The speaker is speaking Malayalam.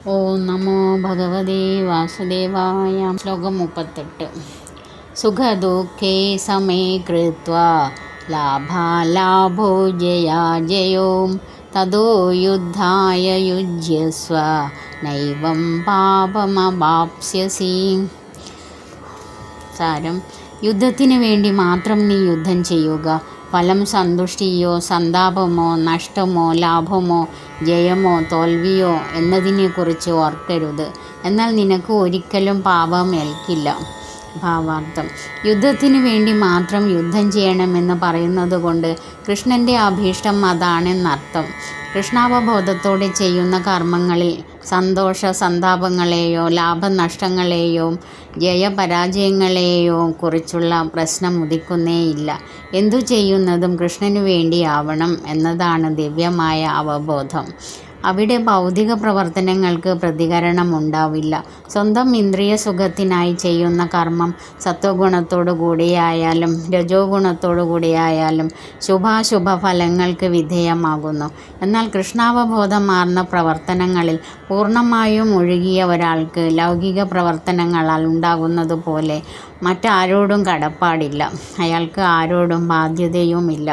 ഓം നമോ ഭഗവതേ വാസുദേവായ. ശ്ലോകം 38. സുഖദുഃഖേ സമേ കൃത്വാ ലാഭാലാഭോ ജയാജയോ തതോ യുദ്ധായ യുജ്യസ്വ നൈവം പാപമവാപ്സ്യസി. സാരം: യുദ്ധത്തിന് വേണ്ടി മാത്രം നീ യുദ്ധം ചെയ്യുക. ഫലം സന്തുഷ്ടിയോ സന്താപമോ നഷ്ടമോ ലാഭമോ ജയമോ തോൽവിയോ എന്നതിനെക്കുറിച്ച് ഓർക്കരുത്. എന്നാൽ നിനക്ക് ഒരിക്കലും പാപം ഏൽക്കില്ല. ഭാവാർത്ഥം: യുദ്ധത്തിന് വേണ്ടി മാത്രം യുദ്ധം ചെയ്യണമെന്ന് പറയുന്നതുകൊണ്ട് കൃഷ്ണൻ്റെ അഭീഷ്ടം അതാണെന്നർത്ഥം. കൃഷ്ണാവബോധത്തോടെ ചെയ്യുന്ന കർമ്മങ്ങളിൽ സന്തോഷ സന്താപങ്ങളെയോ ലാഭനഷ്ടങ്ങളെയോ ജയപരാജയങ്ങളെയോ കുറിച്ചുള്ള പ്രശ്നം ഉദിക്കുന്നേയില്ല. എന്തു ചെയ്യുന്നതും കൃഷ്ണനു വേണ്ടിയാവണം എന്നതാണ് ദിവ്യമായ അവബോധം. അവിടെ ഭൗതിക പ്രവർത്തനങ്ങൾക്ക് പ്രതികരണമുണ്ടാവില്ല. സ്വന്തം ഇന്ദ്രിയ സുഖത്തിനായി ചെയ്യുന്ന കർമ്മം സത്വഗുണത്തോടു കൂടിയായാലും രജോ ഗുണത്തോടു കൂടിയായാലും ശുഭാശുഭ ഫലങ്ങൾക്ക് വിധേയമാകുന്നു. എന്നാൽ കൃഷ്ണാവബോധമാർന്ന പ്രവർത്തനങ്ങളിൽ പൂർണ്ണമായും ഒഴുകിയ ഒരാൾക്ക് ലൗകിക പ്രവർത്തനങ്ങളാൽ ഉണ്ടാകുന്നതുപോലെ മറ്റാരോടും കടപ്പാടില്ല. അയാൾക്ക് ആരോടും ബാധ്യതയുമില്ല.